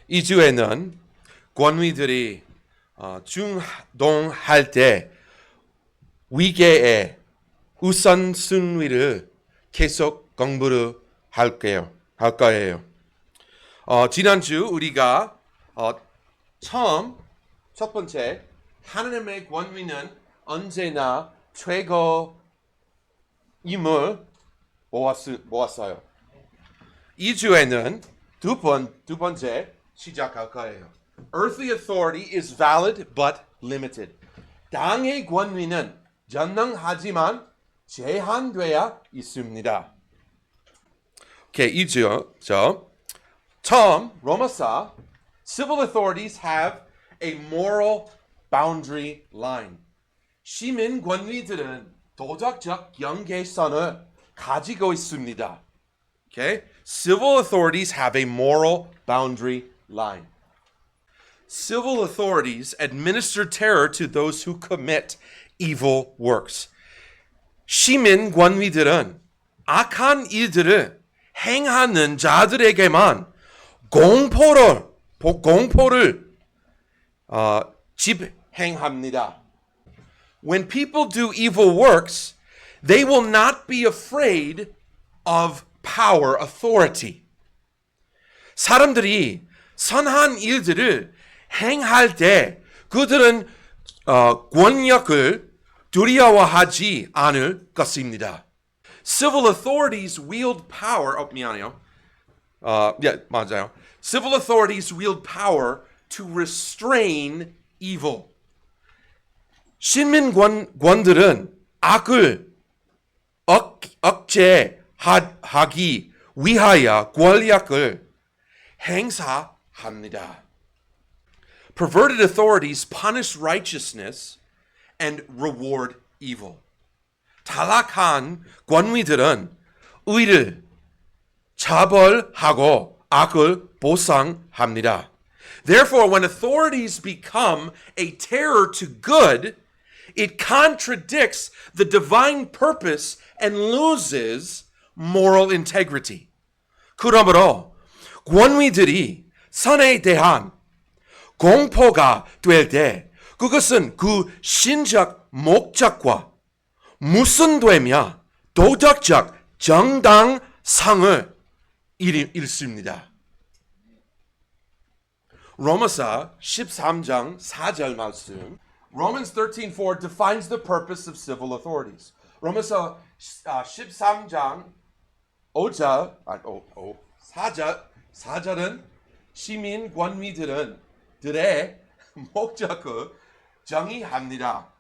이 주에는 권위들이 중동할 때 위계의 우선순위를 계속 공부를 할 거예요. 지난주 우리가 첫 번째 하나님의 권위는 언제나 최고임을 보았어요. 이 주에는 두 번째 시작할 거예요. Earthly authority is valid but limited. 땅의 권위는 전능하지만 제한되어 있습니다. 오케이, 2주 처음 로마서 Civil authorities have a moral boundary line. 시민 권위들은 도덕적 경계선을 가지고 있습니다. Okay? Civil authorities have a moral boundary line. Civil authorities administer terror to those who commit evil works. 시민 권위들은 악한 일들을 행하는 자들에게만 공포를 집행합니다. When people do evil works, they will not be afraid of power, authority. 사람들이 선한 일들을 행할 때 그들은 권력을 두려워하지 않을 것입니다. Civil authorities wield power. 미안해요. 맞아요. Civil authorities wield power to restrain evil. 시민권들은 악을 억제하기 위하여 권력을 행사합니다. Perverted authorities punish righteousness and reward evil. 타락한 권위들은 의를 처벌하고 악을 보상합니다. Therefore, when authorities become a terror to good, it contradicts the divine purpose and loses moral integrity. 그러므로 권위들이 선에 대한 공포가 될 때 그것은 그 신적 목적과 무슨되며 도덕적 정당성을 잃습니다. 로마서 13장 4절 말씀. Romans 13:4 defines the purpose of civil authorities. 로마서 13장 4절은 시민 권위들의 목적을 정의합니다.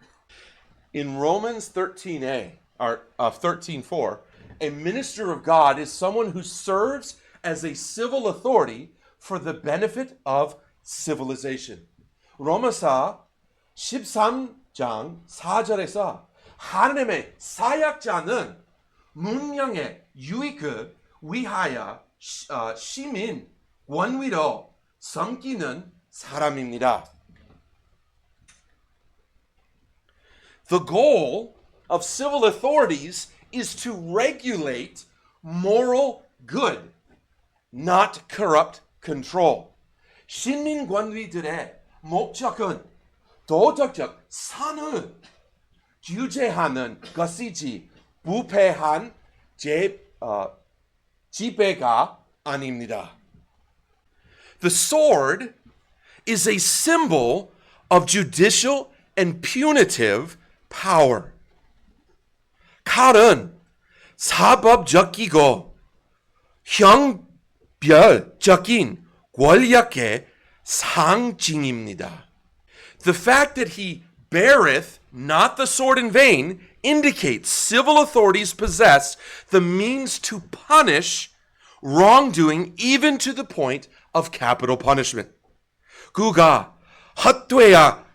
In Romans 13:4, a minister of God is someone who serves as a civil authority for the benefit of civilization. 로마서 13장 4절에서 하나님의 사역자는 문명의 유익을 위하여 시민 권위로 섬기는 사람입니다. The goal of civil authorities is to regulate moral good, not corrupt control. 시민 권위들의 목적은 도덕적 선을 규제하는 것이지 부패한 지배가 아닙니다. The sword is a symbol of judicial and punitive power. 칼은 사법적이고 형벌적인 권력의 상징입니다. The fact that he beareth not the sword in vain indicates civil authorities possess the means to punish wrongdoing even to the point of capital punishment. 그가 헛되어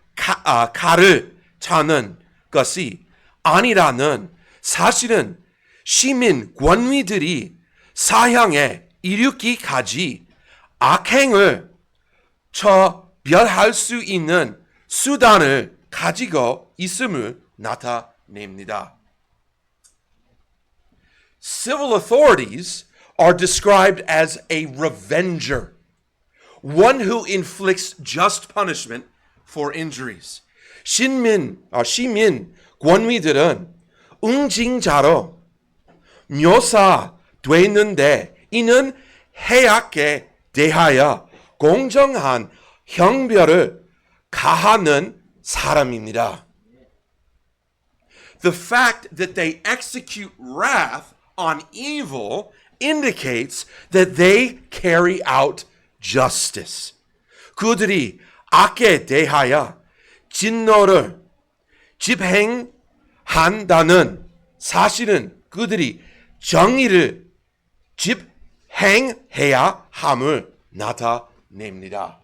칼을 차는 것이 아니라는 사실은 시민 권위들이 사형에 이르기까지 악행을 처벌할 수 있는 수단을 가지고 있음을 나타냅니다. Civil authorities are described as a revenger. one who inflicts just punishment for injuries. 시민 권위들은 응징자로 묘사되는데 이는 해악에 대하여 공정한 형벌을 가하는 사람입니다. The fact that they execute wrath on evil indicates that they carry out justice. 그들이 악에 대하여 진노를 집행한다는 사실은 그들이 정의를 집행해야 함을 나타냅니다.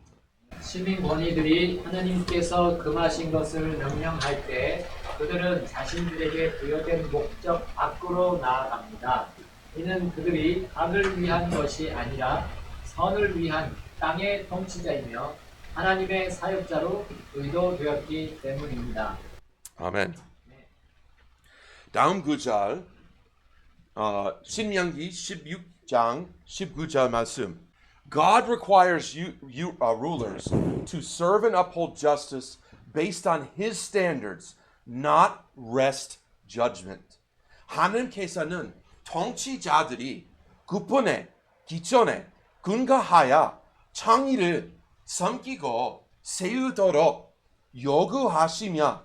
시민 권위들이 하나님께서 금하신 것을 명령할 때 그들은 자신들에게 부여된 목적 밖으로 나아갑니다. 이는 그들이 악을 위한 것이 아니라 선을 위한 땅의 통치자이며 하나님의 사역자로 의도되었기 때문입니다. 아멘. 다음 구절 신명기 16장 19절 말씀. God requires rulers to serve and uphold justice based on His standards, not wrest judgment. 하나님께서는 통치자들이 구분의 기준에 근거하여 정의를 섬기고 세우도록 요구하시며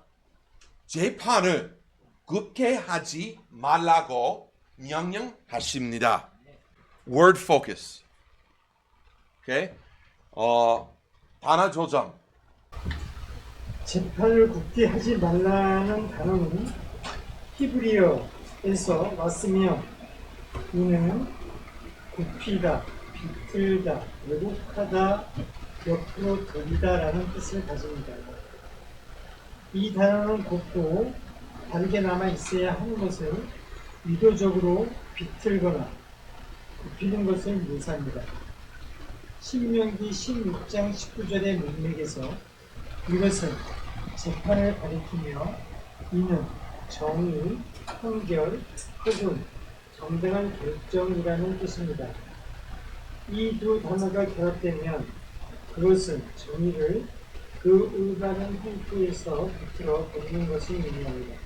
재판을 굽게 하지 말라고 명령하십니다. Word focus. Okay? 단어 조정. 재판을 굽게 하지 말라는 단어는 히브리어에서 왔으며 이는 굽히다, 비틀다, 왜곡하다, 옆으로 돌리다라는 뜻을 가집니다. 이 단어는 곱고 다르게 남아 있어야 하는 것을 의도적으로 비틀거나 굽히는 것을 묘사합니다. 신명기 16장 19절의 문맥에서 이것은 재판을 가리키며 이는 정의, 판결, 혹은 정당한 결정이라는 뜻입니다. 이 두 단어가 결합되면 그것은 정의를 그 올바른 형태에서 비틀어 버리는 것을 의미합니다.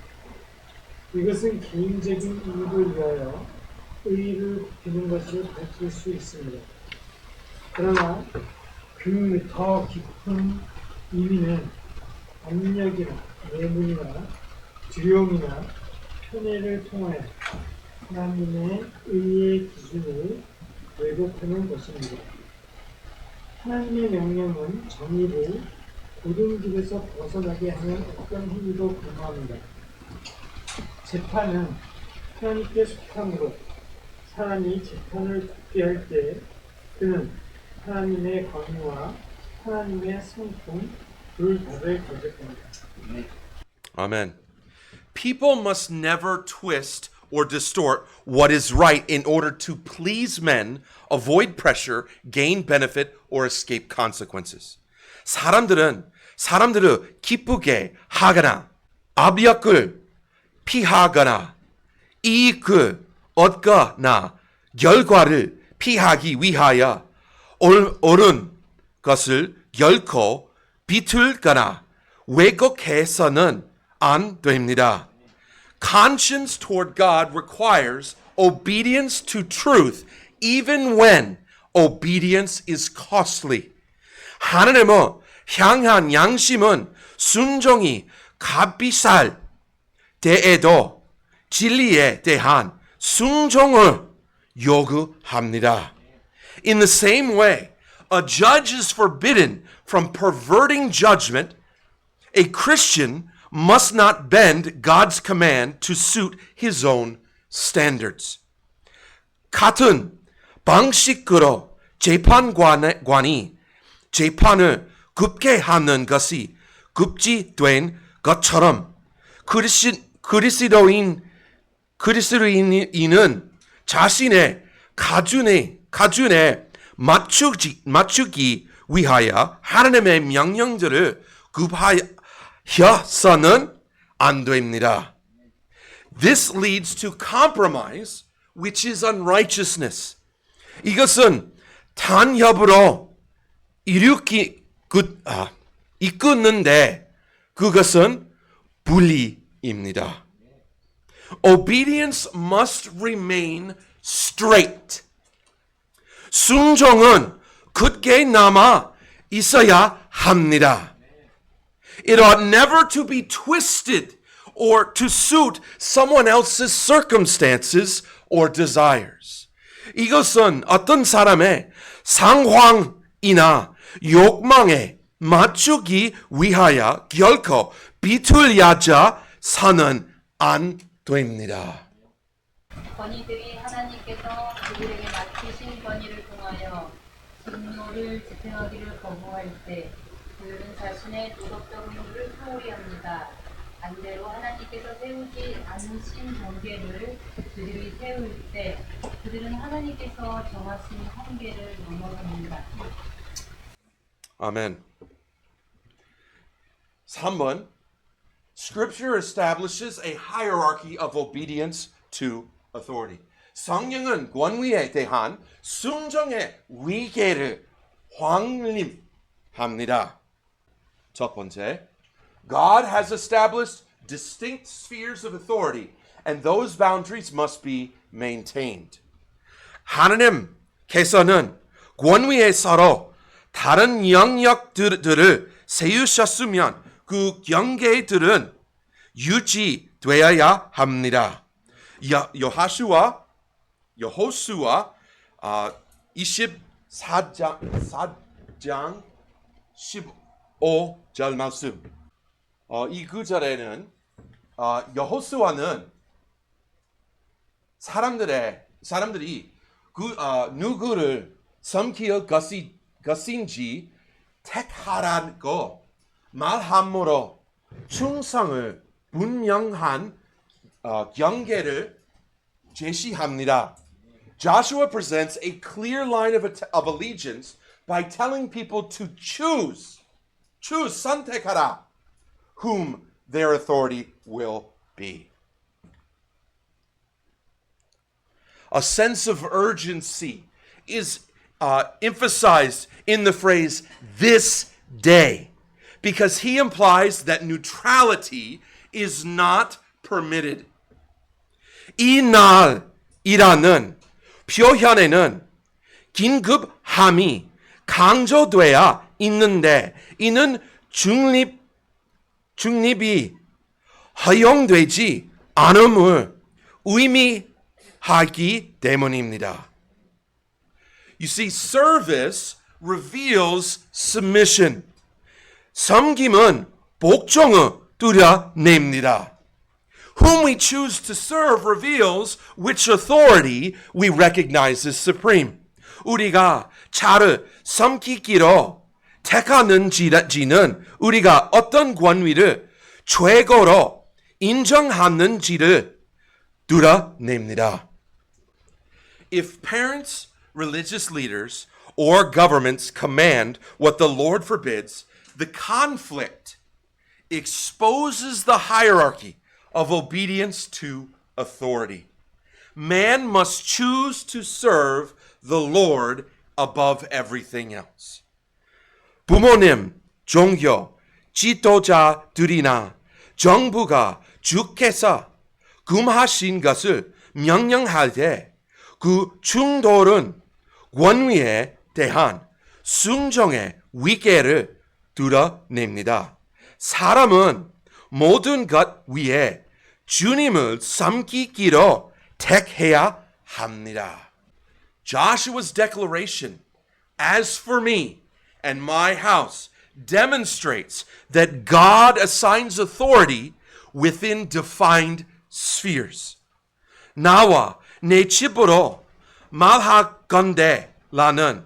이것은 개인적인 이익을 위하여 의의를 굽히는 것을 밝힐 수 있습니다. 그러나 그 더 깊은 의미는 압력이나 내문이나 두려움이나 편애를 통하여 하나님의 의의 기준을 왜곡하는 것입니다. 하나님의 명령은 정의를 고든 길에서 벗어나게 하는 어떤 행위도 불가합니다. 재판은 하나님께 속함으로 사람이 재판을 듣게 할 때 그는 하나님의 권위와 하나님의 성품 둘 다를 거듭합니다. Amen. People must never twist or distort what is right in order to please men, avoid pressure, gain benefit, or escape consequences. 사람들을 기쁘게 하거나 압력을 피하거나 이익을 얻거나 결과를 피하기 위하여 옳은 것을 결코 비틀거나 왜곡해서는 안 됩니다. Conscience toward God requires obedience to truth even when obedience is costly. 하나님을 향한 양심은 순종이 값비쌀 때에도 진리에 대한 순종을 요구합니다. In the same way, a judge is forbidden from perverting judgment. A Christian must not bend God's command to suit his own standards. 같은 방식으로 재판관이 재판을 굽게 하는 것이 굽지된 것처럼 그리스도인은 자신의 가준에 맞추기 위하여 하나님의 명령들을 굽하여서는 안 됩니다. This leads to compromise, which is unrighteousness. 이것은 탄협으로 이끄는데 그것은 분리입니다. Obedience must remain straight. 순종은 굳게 남아 있어야 합니다. It ought never to be twisted or to suit someone else's circumstances or desires. 이것은 어떤 사람의 상황이나 욕망에 맞추기 위하여 결코 비틀려져서는 안 됩니다. 권위들이 하나님께서 그들에게 맡기신 권위를 통하여 분노를 집행하기를 거부할 때 그들은 자신의 도덕적 의무를 소홀히 합니다. 반대로 하나님께서 세우지 않으신 경계를 그들이 세울 때 그들은 하나님께서 정하신 한계를 넘어갑니다. 아멘. 3번. Scripture establishes a hierarchy of obedience to authority. 성경은 권위에 대한 순종의 위계를 확립합니다. 첫 번째, God has established distinct spheres of authority, and those boundaries must be maintained. 하나님께서는 권위에 서로 다른 영역들을 세우셨으면 그 경계들은 유지되어야 합니다. 여호수아 24장 15절 말씀. 이 구절에는 여호수아는 사람들이 누구를 섬길 것인지 택하라고 말함으로 충성을 분명한 경계를 제시합니다. Joshua presents a clear line of allegiance by telling people to choose 선택하라 whom their authority will be. A sense of urgency is emphasized in the phrase this day, because he implies that neutrality is not permitted. 이 날이라는 표현에는 긴급함이 강조되어 있는데 이는 중립이 허용되지 않음을 의미하기 때문입니다. You see, service reveals submission. 섬김은 복종을 뚜려냅니다. Whom we choose to serve reveals which authority we recognize as supreme. 우리가 차를 섬기기로 택하는지는 우리가 어떤 권위를 최고로 인정하는지를 드러냅니다. If parents, religious leaders, or governments command what the Lord forbids, the conflict exposes the hierarchy of obedience to authority. Man must choose to serve the Lord above everything else. 부모님, 종교, 지도자들이나 정부가 주께서 금하신 것을 명령할 때 그 충돌은 권위에 대한 순종의 위계를 드러냅니다. 사람은 모든 것 위에 주님을 섬기기로 택해야 합니다. Joshua's declaration, as for me and my house, demonstrates that God assigns authority within defined spheres. 나와 내 집으로 말하건대라는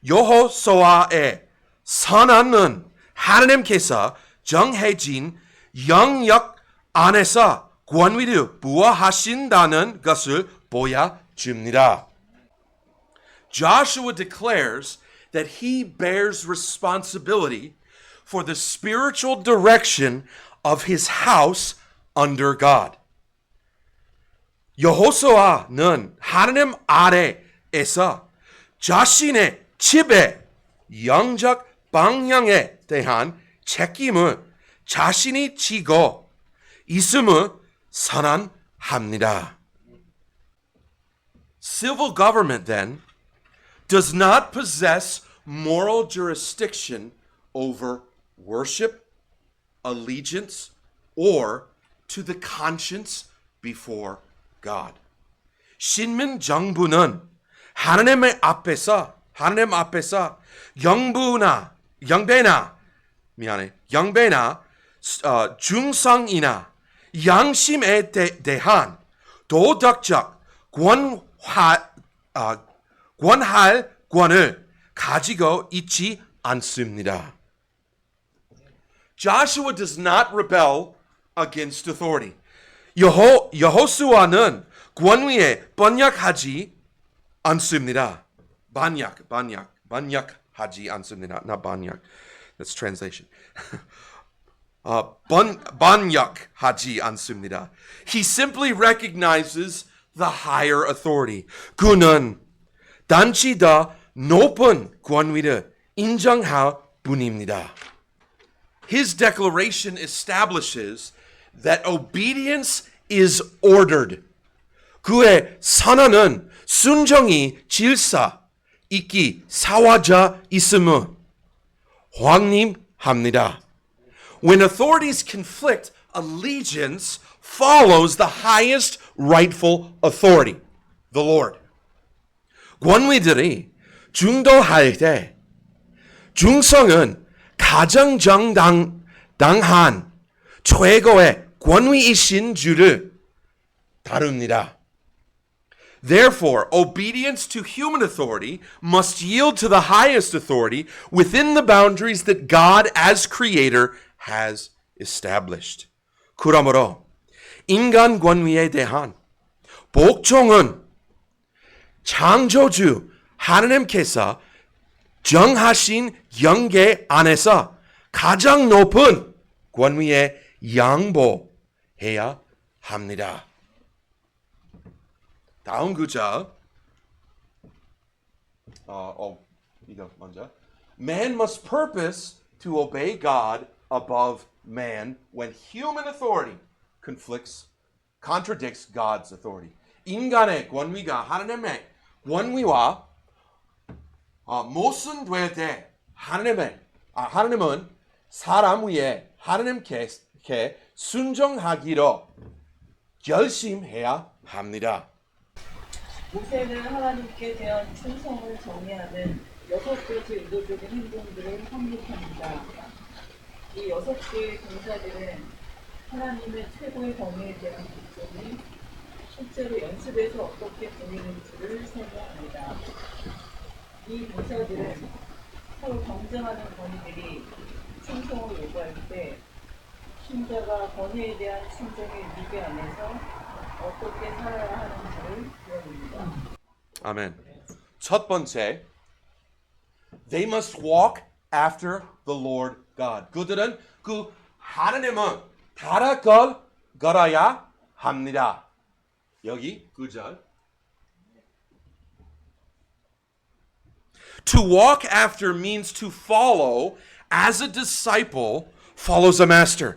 여호수아의 선언은 하나님께서 정해진 영역 안에서 권위를 부여하신다는 것을 보여줍니다. Joshua declares that he bears responsibility for the spiritual direction of his house under God. 여호수아는 하나님 아래에서 자신의 집에 영적 방향에 대한 책임을 자신이 지고 있음을 선언합니다. Civil government then does not possess moral jurisdiction over worship, allegiance, or to the conscience before God. 신민 정부는 하나님 앞에서 영배나 중성이나 양심에 대한 도덕적 권한을 가지고 있지 않습니다. Joshua does not rebel against authority. 여호수아는 권위에 반역하지 않습니다. 반역하지 않습니다. Not 반역. That's translation. 반역하지 않습니다. He simply recognizes the higher authority. 그는 단지 더 높은 권위를 인정할 뿐입니다. His declaration establishes that obedience is ordered. 그의 선언은 순종이 질서 있기 사와져 있음을 확립합니다. When authorities conflict, allegiance follows the highest rightful authority, the Lord. 권위들이 중도할 때 중성은 가장 정당한 최고의 권위이신 주를 다룹니다. Therefore, obedience to human authority must yield to the highest authority within the boundaries that God as creator has established. 그러므로 인간 권위에 대한 복종은 창조주 하나님께서 정하신 경계 안에서 가장 높은 권위에 양보해야 합니다. 다음 구절. 이거 먼저. Man must purpose to obey God above man when human authority contradicts God's authority. 인간의 권위가 하나님의 권위와 모순될 때 하나님은 사람 위에 하나님께 순종하기로 결심해야 합니다. 모세는 하나님께 대한 충성을 정의하는 6가지 의도적인 행동들을 확립합니다. 이 6개의 동사들은 하나님의 최고의 정의에 대한 기준이 실제로 연습에서 어떻게 보이는지를 설명합니다. 이 동사들은 서로 경쟁하는 권위들이 충성을 요구할 때 신자가 권위에 대한 충성의 위계 안에서 어떻게 살아야 하는지를 보여줍니다. 아멘. 첫 번째, they must walk after the Lord God. 그들은 그 하나님을 걸어야 합니다. 여기 9절. To walk after means to follow as a disciple follows a master.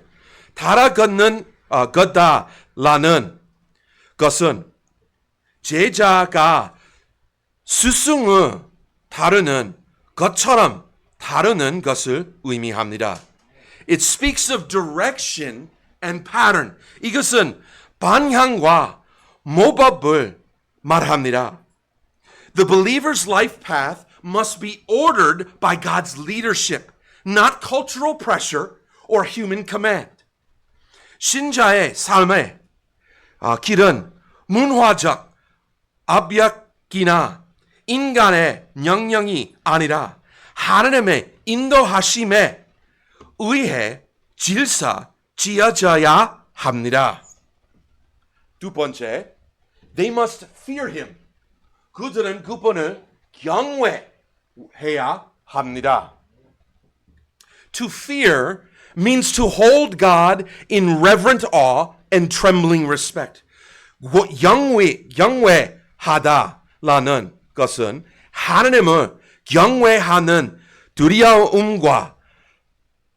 걷다라는 것은 제자가 스승을 다루는 것처럼 다루는 것을 의미합니다. It speaks of direction and pattern. 이것은 방향과 모법을 말합니다. The believer's life path must be ordered by God's leadership, not cultural pressure or human command. 신자의 삶의 길은 문화적 압력이나 인간의 명령이 아니라 하나님의 인도하심에 의해 질서지어져야 합니다. 두 번째, they must fear him. 그들은 그분을 경외해야 합니다. To fear means to hold God in reverent awe and trembling respect. 경외하다라는 것은 하나님을 경외하는 두려움과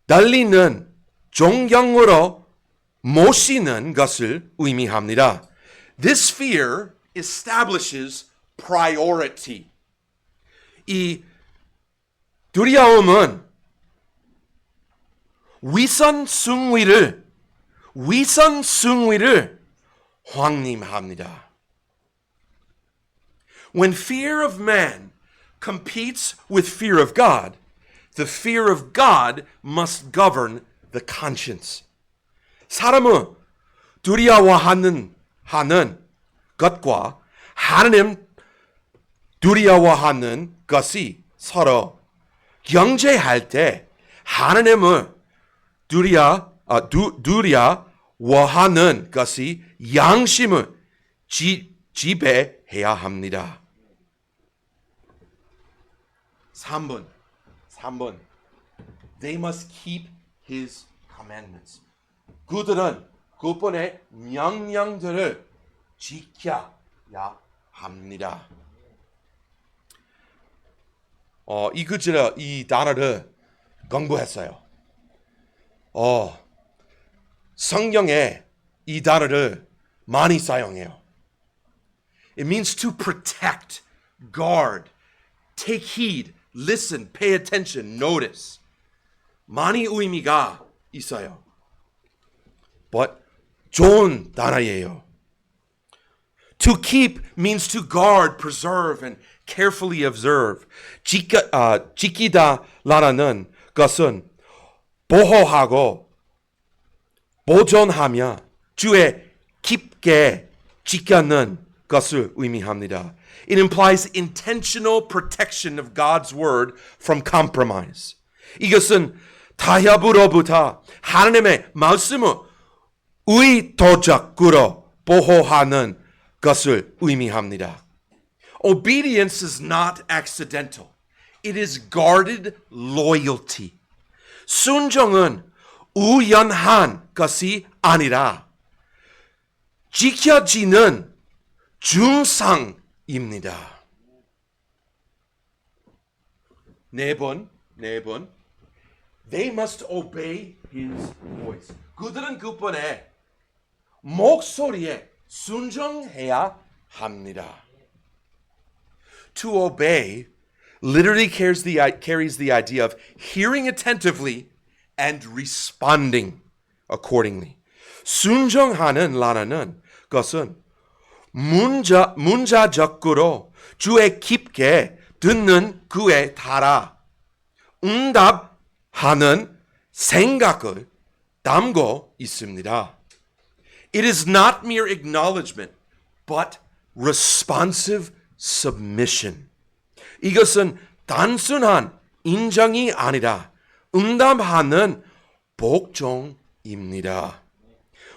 달리는 존경으로 모시는 것을 의미합니다. This fear establishes priority. 이 두려움은 위선 승위를 황림합니다. When fear of man competes with fear of God, the fear of God must govern the conscience. 사람은 두려워하는 것과 하나님 두려워하는 것이 서로 경쟁할 때 하나님을 두려워하는 것이 양심을 지배해야 합니다. 3번. They must keep his commandments. 그들은 그분의 명령들을 지켜야 합니다. 이 단어를 공부했어요. 성경에 이 단어를 많이 사용해요. It means to protect, guard, take heed, listen, pay attention, notice. 많이 의미가 있어요. But 좋은 단어예요. To keep means to guard, preserve, and carefully observe. 지키다라는 것은 보호하고 보존하며 주의 깊게 지키는 것을 의미합니다. It implies intentional protection of God's word from compromise. 이것은 타협으로부터 하나님의 말씀을 의도적으로 보호하는 것을 의미합니다. Obedience is not accidental. It is guarded loyalty. 순종은 우연한 것이 아니라 지켜지는 중상입니다. 네 번. They must obey his voice. 그들은 그분의 목소리에 순종해야 합니다. To obey literally carries the idea of hearing attentively and responding accordingly. 순종하는 라는 것은 문자적으로 주의 깊게 듣는 그에 따라 응답하는 생각을 담고 있습니다. It is not mere acknowledgement, but responsive submission. 이것은 단순한 인정이 아니라 응답하는 복종입니다.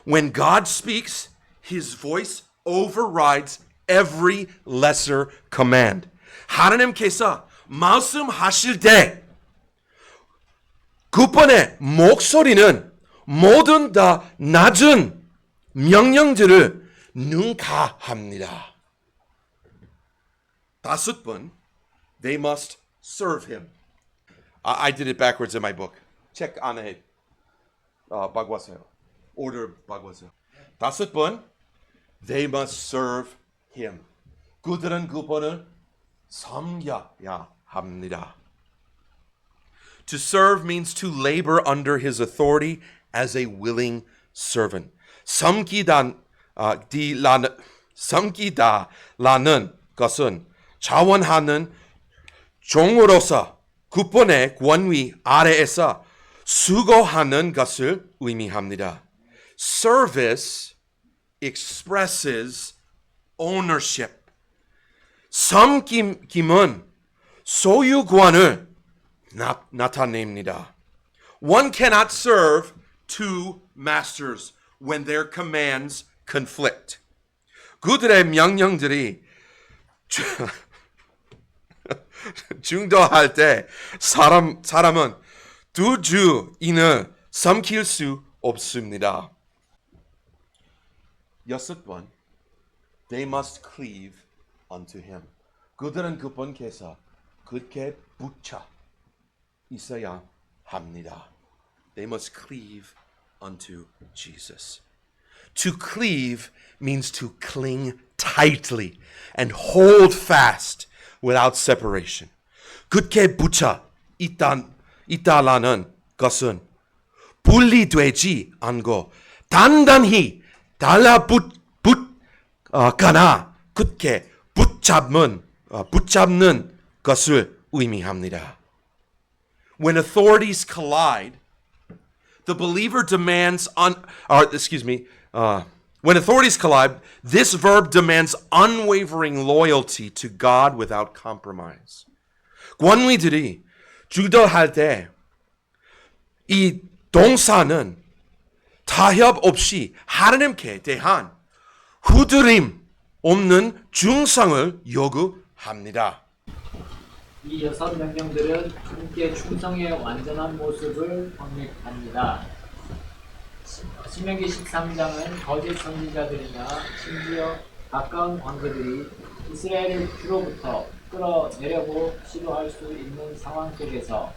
When God speaks, his voice overrides every lesser command. 하나님께서 말씀하실 때 그분의 목소리는 모든 다 낮은 명령들을 능가합니다. 5번, they must serve him. I did it backwards in my book. 책 안에 바꿨어요. order 바꿨어요. 5번, they must serve him. 그들은 그분을 섬겨야 합니다. To serve means to labor under his authority as a willing servant. 섬기다라는 것은 자원하는 종으로서 그분의 권위 아래에서 수고하는 것을 의미합니다. Service expresses ownership. 섬김은 소유권을 나타냅니다. One cannot serve two masters when their commands conflict. 그들의 명령들이 중도할 때 사람은 두 주인을 섬길 수 없습니다. 6번, they must cleave unto him. 그들은 그분께서 굳게 붙여 있어야 합니다. They must cleave unto Jesus. To cleave means to cling tightly and hold fast without separation. 굳게 붙여 있다라는 것은 분리되지 않고 단단히 달라붙거나 굳게 붙잡는 것을 의미합니다. When authorities collide, the believer demands when authorities collide, this verb demands unwavering loyalty to God without compromise. 권위들이 주도할 때 이 동사는 타협 없이 하나님께 대한 후들림 없는 충성을 요구합니다. 이 6명령들은 함께 충성의 완전한 모습을 확립합니다. 신명기 13장은 거짓 선지자들이나 심지어 가까운 관계들이 이스라엘을 주로부터 끌어내려고 시도할 수 있는 상황 속에서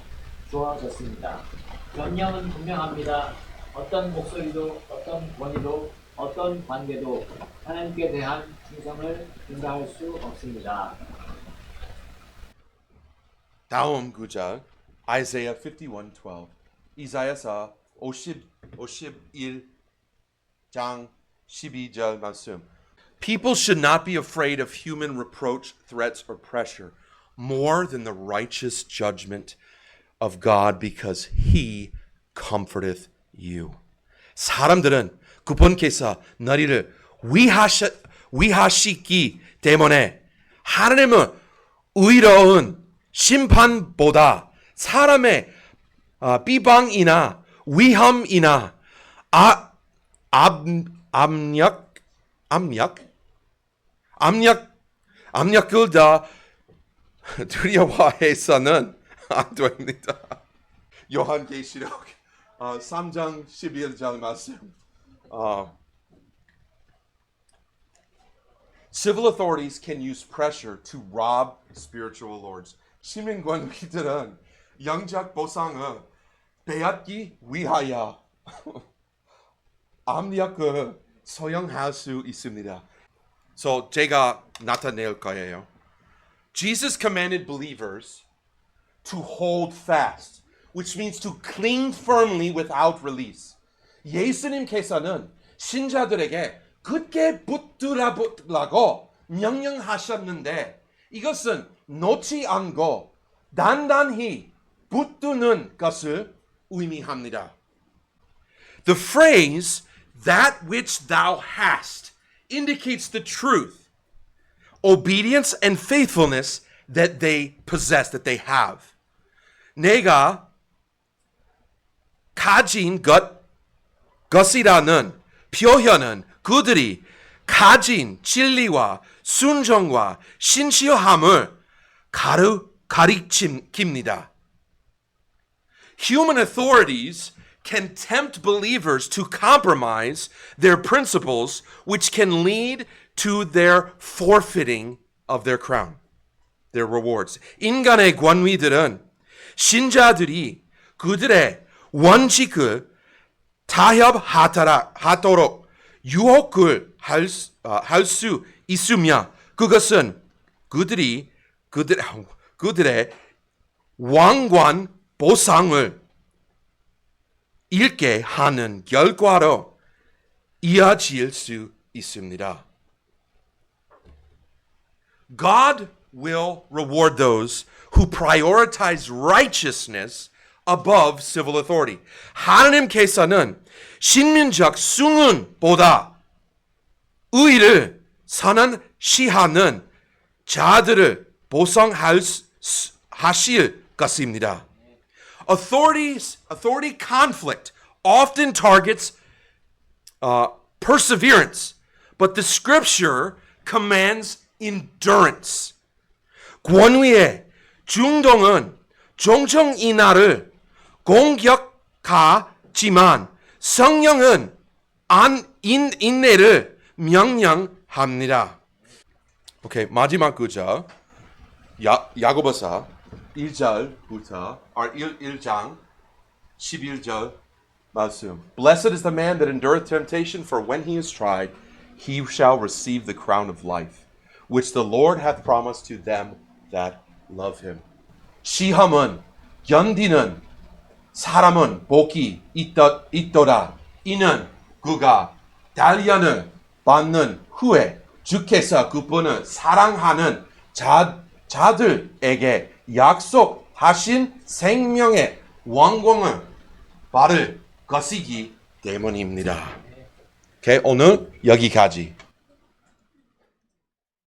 주어졌습니다. 명령은 분명합니다. 어떤 목소리도, 어떤 권위도, 어떤 관계도 하나님께 대한 충성을 증가할 수 없습니다. 다음 구절 Isaiah 51:12 이사야서 51장 12절 말씀. People should not be afraid of human reproach, threats, or pressure more than the righteous judgment of God because He comforteth you. 사람들은 그분께서 너희를 위하시기 때문에 하나님은 의로운 심판보다 사람의 비방이나 위험이나 압력을 더 두려워해서는 안 됩니다. 요한계시록 3장 11절 말씀. Civil authorities can use pressure to rob spiritual lords. 시민권위들은 영적 보상을 빼앗기 위하여 압력을 사용할 수 있습니다. So 제가 나타낼 거예요. Jesus commanded believers to hold fast, which means to cling firmly without release. 예수님께서는 신자들에게 굳게 붙들라고 명령하셨는데 이것은 놓지 않고 단단히 붙드는 것을 의미합니다. The phrase "that which thou hast" indicates the truth, obedience, and faithfulness that they possess, that they have. 내가 가진 것이라는 표현은 그들이 가진 진리와 순종과 신실함을 가리킵니다. Human authorities can tempt believers to compromise their principles, which can lead to their forfeiting of their crown, their rewards. 인간의 권위들은 신자들이 그들의 원칙을 타협하도록 유혹을 할 수 있으며 그것은 그들의 왕관 보상을 잃게 하는 결과로 이어질 수 있습니다. God will reward those who prioritize righteousness above civil authority. 하나님께서는 신민적 승은보다 의를 선언시하는 자들을 보상하실 것입니다. Authority conflict often targets perseverance, but the scripture commands endurance. 권위의 중동은 종종 이날을 공격하지만 성령은 인내를 명령합니다. 오케이, 마지막 구절 야고보서 1절부터 1장 11절 말씀. Blessed is the man that endureth temptation, for when he is tried, he shall receive the crown of life, which the Lord hath promised to them that love him. 시험은 견디는 사람은 복이 있더라. 이는 그가 단련을 받는 후에 주께서 그분을 사랑하는 자들에게 약속하신 생명의 왕궁을 받을 것이기 때문입니다. 오케이, 오늘 여기까지.